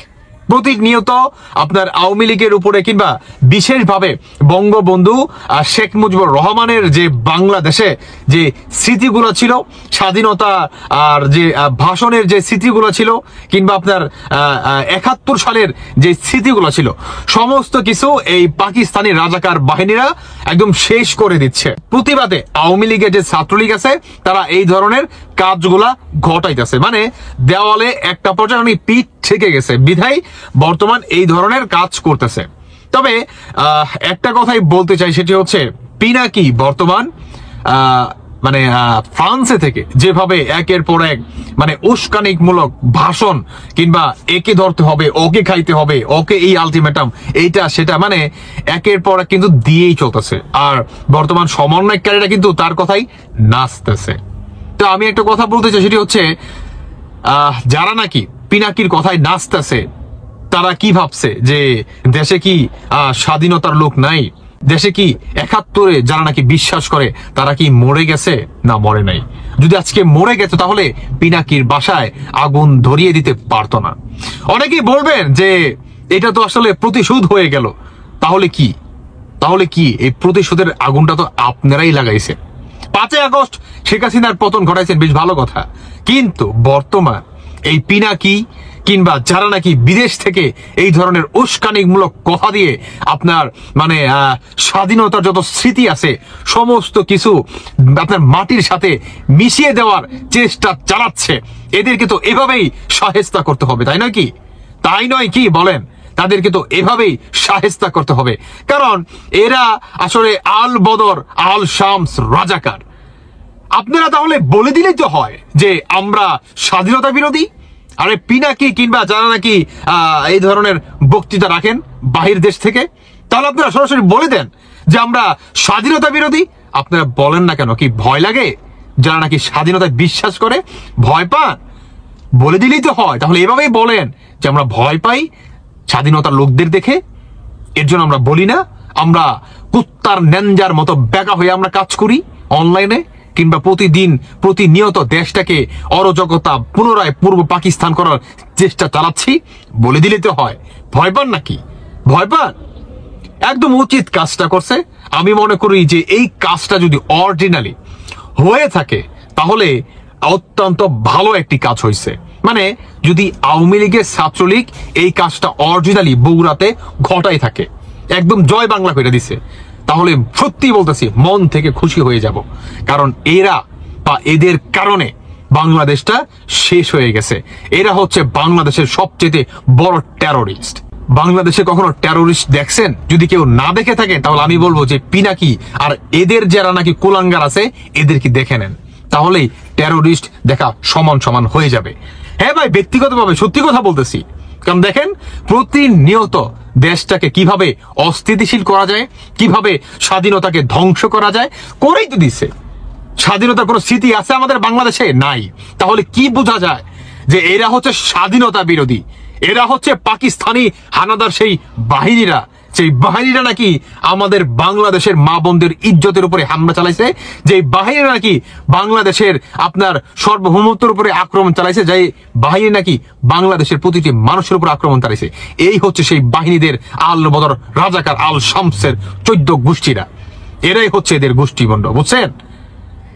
প্রতিনিয়ত আপনার আওয়ামী লীগের উপরে কিংবা বিশেষভাবে বঙ্গবন্ধু শেখ মুজিবুর রহমানের যে বাংলাদেশে যে স্মৃতিগুলো ছিল, স্বাধীনতা আর যে ভাষণের যে স্মৃতিগুলো ছিল, কিংবা আপনার 71 সালের যে স্মৃতিগুলো ছিল, সমস্ত কিছু এই পাকিস্তানি রাজাকার বাহিনীরা একদম শেষ করে দিচ্ছে। প্রতিবাদে আওয়ামী লীগের যে ছাত্রলীগ আছে তারা এই ধরনের কাজগুলা ঘটাইতেছে। মানে দেওয়ালে একটা পর্যায়ে পিঠ থেকে গেছে, বিধায় বর্তমান এই ধরনের কাজ করতেছে। তবে একটা কথাই বলতে চাই, সেটি হচ্ছে পিনাকি বর্তমান মানে ফ্রান্সে থেকে যেভাবে একের পর এক মানে উস্কানিমূলক ভাষণ, কিংবা একে ধরতে হবে, ওকে খাইতে হবে, ওকে এই আলটিমেটাম, এইটা সেটা, মানে একের পর এক কিন্তু দিয়েই চলতেছে। আর বর্তমান সমন্বয়কারীরা কিন্তু তার কথাই নাচতেছে। তো আমি একটা কথা বলতে চাই, সেটি হচ্ছে যারা নাকি পিনাকির কথায় নাচতেছে, তারা কি ভাবছে যে দেশে কি স্বাধীনতার লোক নাই? দেশে কি 71-এ যারা নাকি বিশ্বাস করে তারা কি মরে গেছে? না, মরে নাই। যদি আজকে মরে গেছে তাহলে পিনাকির বাসায় আগুন ধরিয়ে দিতে পারতো না। অনেকেই বলবেন যে এটা তো আসলে প্রতিশোধ হয়ে গেল। তাহলে কি এই প্রতিশোধের আগুনটা তো আপনারাই লাগাইছেন। 5 আগস্ট শেখ হাসিনার পতন ঘটাইছেন, বেশ ভালো কথা। কিন্তু বর্তমান এই পিনাকি কিংবা যারা নাকি বিদেশ থেকে এই ধরনের উস্কানিমূলক কথা দিয়ে আপনার মানে স্বাধীনতার যত স্মৃতি আছে সমস্ত কিছু আপনার মাটির সাথে মিশিয়ে দেওয়ার চেষ্টা চালাচ্ছে, এদেরকে তো এভাবেই শায়েস্তা করতে হবে, তাই নয় কি? তাই নয় কি বলেন? তাদেরকে তো এভাবেই শায়েস্তা করতে হবে, কারণ এরা আসলে আল বদর আল শামস রাজাকার। আপনারা তাহলে বলে দিলেই তো হয় যে আমরা স্বাধীনতা বিরোধী। আরে পিনাকি কিংবা যারা নাকি এই ধরনের বক্তৃতা রাখেন বাহির দেশ থেকে, তাহলে আপনারা সরাসরি বলে দেন যে আমরা স্বাধীনতা বিরোধী। আপনারা বলেন না কেন? কি ভয় লাগে? যারা নাকি স্বাধীনতায় বিশ্বাস করে ভয় পান? বলে দিলেই তো হয়। তাহলে এভাবেই বলেন যে আমরা ভয় পাই স্বাধীনতার লোকদের দেখে, এর জন্য আমরা বলি না। আমরা কুত্তার ন্যাঞ্জার মতো বেকা হয়ে আমরা কাজ করি অনলাইনে, কিংবা প্রতিনিয়ত দেশটাকে অরাজকতা পুনরায় পূর্ব পাকিস্তান করার চেষ্টা চালাচ্ছি। বলে দিলে তো হয়। ভয় পান নাকি? ভয় পান? একদম উচিত কাজটা করছে। আমি মনে করি যে এই কাজটা যদি অরিজিনালি হয়ে থাকে তাহলে অত্যন্ত ভালো একটি কাজ হয়েছে। মানে যদি আওয়ামী লীগের ছাত্রলীগ এই কাজটা অরিজিনালি বগুড়াতে ঘটাই থাকে, একদম জয় বাংলা করে দিছে, তাহলে সত্যি বলতেছি মন থেকে খুশি হয়ে যাব। কারণ এরা বা এদের কারণে বাংলাদেশটা শেষ হয়ে গেছে। এরা হচ্ছে বাংলাদেশের সবচেয়ে বড় টেরোরিস্ট। বাংলাদেশে কখনো টেরোরিস্ট দেখছেন? যদি কেউ না দেখে থাকেন তাহলে আমি বলবো যে পিনাকি আর এদের যারা নাকি কুলাঙ্গার আছে এদেরকে দেখে নেন, তাহলেই টেরোরিস্ট দেখা সমান সমান হয়ে যাবে। হ্যাঁ ভাই, ব্যক্তিগতভাবে সত্যি কথা বলতেছি। কারণ দেখেন প্রতিনিয়ত দেশটাকে কিভাবে অস্থিতিশীল করা যায়, কিভাবে স্বাধীনতাকে ধ্বংস করা যায়, করেই তো দিচ্ছে। স্বাধীনতার কোনো স্মৃতি আছে আমাদের বাংলাদেশে? নাই। তাহলে কি বোঝা যায় যে এরা হচ্ছে স্বাধীনতা বিরোধী? এরা হচ্ছে পাকিস্তানি হানাদার সেই বাহিনীরা, সেই বাহিনীরা নাকি আমাদের বাংলাদেশের মা বোনদের ইজ্জতের উপরে হামলা চালাইছে, যে বাহিনীরা নাকি বাংলাদেশের আপনার সার্বভৌমত্বের উপরে আক্রমণ চালাইছে, যে বাহিনী নাকি বাংলাদেশের প্রতিটি মানুষের উপর আক্রমণ চালাইছে। এই হচ্ছে সেই বাহিনীদের আল বদর রাজাকার আল শামসের 14 গোষ্ঠীরা। এরাই হচ্ছে এদের গোষ্ঠীবন্ড, বুঝছেন?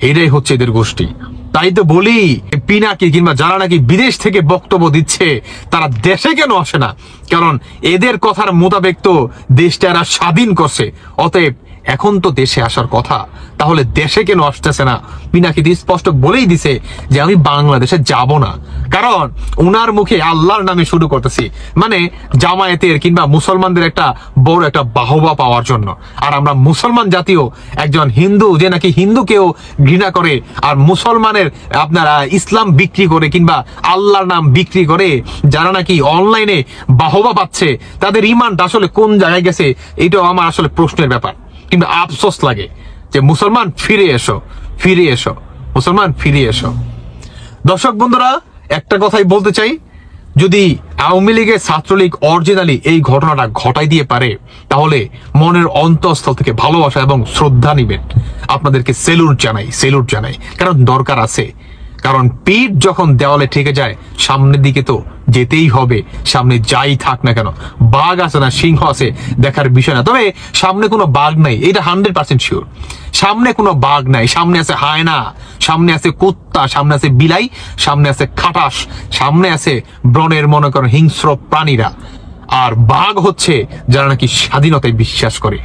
এটাই হচ্ছে এদের গোষ্ঠী। তাই তো বলি পিনাকি কিংবা যারা নাকি বিদেশ থেকে বক্তব্য দিচ্ছে তারা দেশে কেন আসে না? কারণ এদের কথার মোতাবেক তো দেশটা এরা স্বাধীন করছে, অতএব এখন তো দেশে আসার কথা, তাহলে দেশে কেন আসতেছে না? পিনাকি স্পষ্ট বলেই দিছে যে আমি বাংলাদেশে যাব না, কারণ উনার মুখে আল্লাহর নামে শুরু করতেছি, মানে জামায়াতের কিংবা মুসলমানদের একটা বড় একটা বাহবা পাওয়ার জন্য। আর আমরা মুসলমান জাতীয় একজন হিন্দু যে নাকি হিন্দুকেও ঘৃণা করে আর মুসলমানের আপনারা ইসলাম বিক্রি করে কিংবা আল্লাহর নাম বিক্রি করে যারা নাকি অনলাইনে বাহবা পাচ্ছে, তাদের ইমানটা আসলে কোন জায়গায় গেছে এটাও আমার আসলে প্রশ্নের ব্যাপার। কিন্তু আফসোস লাগে যে মুসলমান ফিরে এসো, ফিরে এসো, মুসলমান ফিরে এসো। দর্শক বন্ধুরা, একটা কথাই বলতে চাই, যদি আওয়ামী লীগের ছাত্রলীগ অরিজিনালি এই ঘটনাটা ঘটাই দিয়ে পারে তাহলে মনের অন্তঃস্থল থেকে ভালোবাসা এবং শ্রদ্ধা নিবেন। আপনাদেরকে সেলুট জানাই, কারণ দরকার আছে। কারণ পিঠ যখন দেওয়ালে ঠেকে যায় সামনের দিকে তো যেতেই হবে, সামনে যাই থাক না কেন। বাঘ আছে না সিংহ আছে দেখার বিষয় না, তবে সামনে কোনো বাঘ নাই, এটা 100% শিওর। সামনে কোনো বাঘ নাই, সামনে আছে হায়না, সামনে আছে কুত্তা, সামনে আছে বিলাই, সামনে আছে খাটাস, সামনে আছে বনের মনে করেন হিংস্র প্রাণীরা। আর বাঘ হচ্ছে যারা নাকি স্বাধীনতায় বিশ্বাস করে।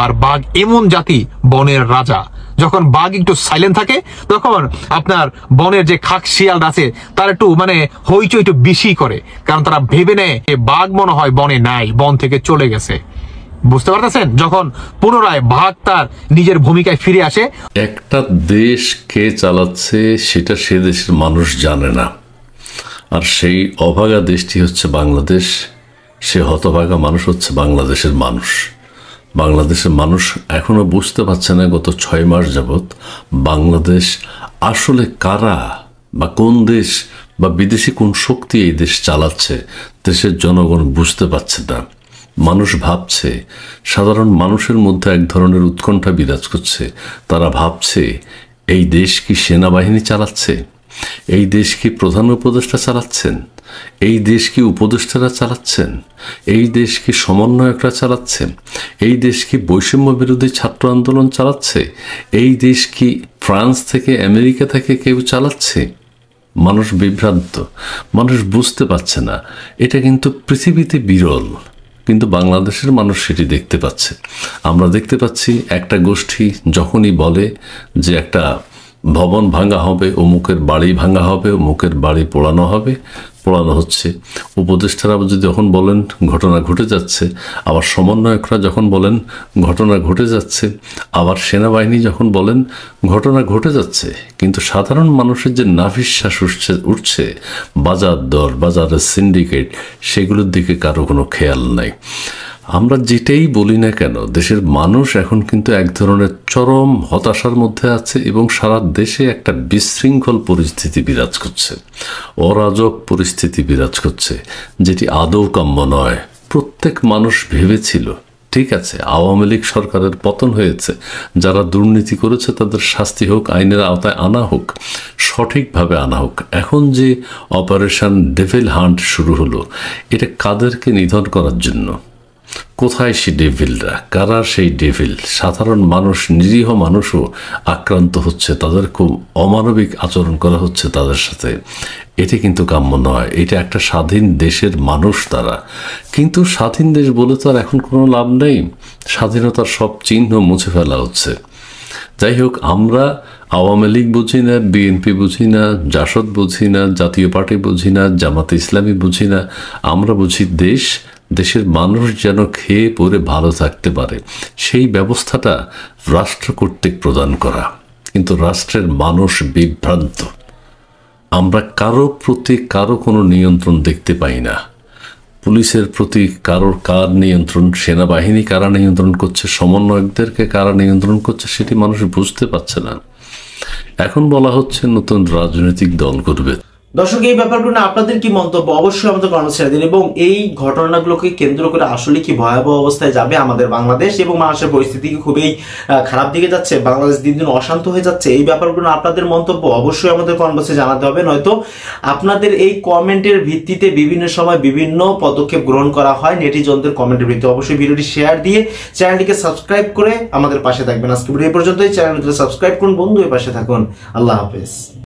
আর বাঘ এমন জাতি, বনের রাজা। যখন বাঘ একটু সাইলেন্ট থাকে তখন আপনার বনের যে খাক শিয়াল আছে তার একটু মানে হইচই একটু বেশি করে, কারণ তারা ভেবে নেয় বাঘ মনে হয় বনে নাই, বন থেকে চলে গেছে। বুঝতে পারতেছেন? যখন পুনরায় বাঘ তার নিজের ভূমিকায় ফিরে আসে। একটা দেশ কে চালাচ্ছে সেটা সে দেশের মানুষ জানে না, আর সেই অভাগা দেশটি হচ্ছে বাংলাদেশ। সে হতভাগা মানুষ হচ্ছে বাংলাদেশের মানুষ। বাংলাদেশের মানুষ এখনো বুঝতে পারছে না গত 6 মাস যাবৎ বাংলাদেশ আসলে কারা বা কোন দেশ বা বিদেশি কোন শক্তি এই দেশ চালাচ্ছে দেশের জনগণ বুঝতে পারছে না। মানুষ ভাবছে, সাধারণ মানুষের মধ্যে এক ধরনের উৎকণ্ঠা বিরাজ করছে। তারা ভাবছে এই দেশ কি সেনাবাহিনী চালাচ্ছে, এই দেশ কি প্রধান উপদেষ্টা চালাচ্ছেন, এই দেশ কি উপদেষ্টারা চালাচ্ছেন, এই দেশ কি সমন্বয়করা চালাচ্ছেন, এই দেশ কি বৈষম্য বিরোধী ছাত্র আন্দোলন চালাচ্ছে, এই দেশ কি ফ্রান্স থেকে আমেরিকা থেকে কেউ চালাচ্ছে। মানুষ বিভ্রান্ত, মানুষ বুঝতে পারছে না। এটা কিন্তু পৃথিবীতে বিরল, কিন্তু বাংলাদেশের মানুষ সেটি দেখতে পাচ্ছে। আমরা দেখতে পাচ্ছি একটা গোষ্ঠী যখনই বলে যে একটা ভবন ভাঙা হবে, অমুকের বাড়ি ভাঙা হবে, অমুকের বাড়ি পোড়ানো হবে, পোড়ানো হচ্ছে। উপদেষ্টারা যখন বলেন ঘটনা ঘটে যাচ্ছে, আবার সমন্বয়করা যখন বলেন ঘটনা ঘটে যাচ্ছে, আবার সেনাবাহিনী যখন বলেন ঘটনা ঘটে যাচ্ছে, কিন্তু সাধারণ মানুষের যে নাভিশ্বাস উঠছে বাজার দর, বাজারের সিন্ডিকেট, সেগুলোর দিকে কারো কোনো খেয়াল নাই। আমরা যেটাই বলি না কেন, দেশের মানুষ এখন কিন্তু এক ধরনের চরম হতাশার মধ্যে আছে এবং সারা দেশে একটা বিশৃঙ্খল পরিস্থিতি বিরাজ করছে, অরাজক পরিস্থিতি বিরাজ করছে, যেটি আদৌ কাম্য নয়। প্রত্যেক মানুষ ভেবেছিল ঠিক আছে আওয়ামী লীগ সরকারের পতন হয়েছে, যারা দুর্নীতি করেছে তাদের শাস্তি হোক, আইনের আওতায় আনা হোক, সঠিকভাবে আনা হোক। এখন যে অপারেশন ডেভিল হান্ট শুরু হলো, এটা কাদেরকে নিধন করার জন্য? কোথায় সেই ডেভিলরা? কারা সেই ডেভিল? সাধারণ মানুষ, নিরীহ মানুষও আক্রান্ত হচ্ছে, তাদের খুব অমানবিক আচরণ করা হচ্ছে তাদের সাথে। এটি কিন্তু কাম্য নয়। এটা একটা স্বাধীন দেশের মানুষ তারা, কিন্তু স্বাধীন দেশ বলে তো আর এখন কোনো লাভ নেই। স্বাধীনতার সব চিহ্ন মুছে ফেলা হচ্ছে। যাই হোক, আমরা আওয়ামী লীগ বুঝি না, বিএনপি বুঝি না, জাসদ বুঝি না, জাতীয় পার্টি বুঝি না, জামাতে ইসলামী বুঝি না। আমরা বুঝি দেশের মানুষ যেন খেয়ে পরে ভালো থাকতে পারে, সেই ব্যবস্থাটা রাষ্ট্র কর্তৃক প্রদান করা। কিন্তু রাষ্ট্রের মানুষ বিভ্রান্ত। আমরা কারো প্রতি কারো কোনো নিয়ন্ত্রণ দেখতে পাই না। পুলিশের প্রতি কার নিয়ন্ত্রণ, সেনাবাহিনী কারা নিয়ন্ত্রণ করছে, সমন্বয়কদেরকে কারা নিয়ন্ত্রণ করছে, সেটি মানুষ বুঝতে পারছে না। এখন বলা হচ্ছে নতুন রাজনৈতিক দল করবে। দর্শক, এই ব্যাপারগুলো আপনাদের কি মন্তব্য অবশ্যই আমাদের কমেন্টে ছেড়ে দিন। এবং এই ঘটনাগুলোকে কেন্দ্র করে আসলে কি ভয়াবহ অবস্থায় যাবে আমাদের বাংলাদেশ, এবং মানুষের পরিস্থিতি কি খুবই খারাপ দিকে যাচ্ছে, বাংলাদেশ দিন দিন অশান্ত হয়ে যাচ্ছে, এই ব্যাপারগুলো আপনাদের মন্তব্য অবশ্যই আমাদের কমেন্টে জানাতে হবে। নয়তো আপনাদের এই কমেন্টের ভিত্তিতে বিভিন্ন সময় বিভিন্ন পদক্ষেপ গ্রহণ করা হয় নেটিজনদের কমেন্টের ভিত্তিতে। অবশ্যই ভিডিওটি শেয়ার দিয়ে চ্যানেলটিকে সাবস্ক্রাইব করে আমাদের পাশে থাকবেন। আজকে ভিডিও এই পর্যন্তই। চ্যানেলটিকে সাবস্ক্রাইব করুন, বন্ধু এর পাশে থাকুন। আল্লাহ হাফেজ।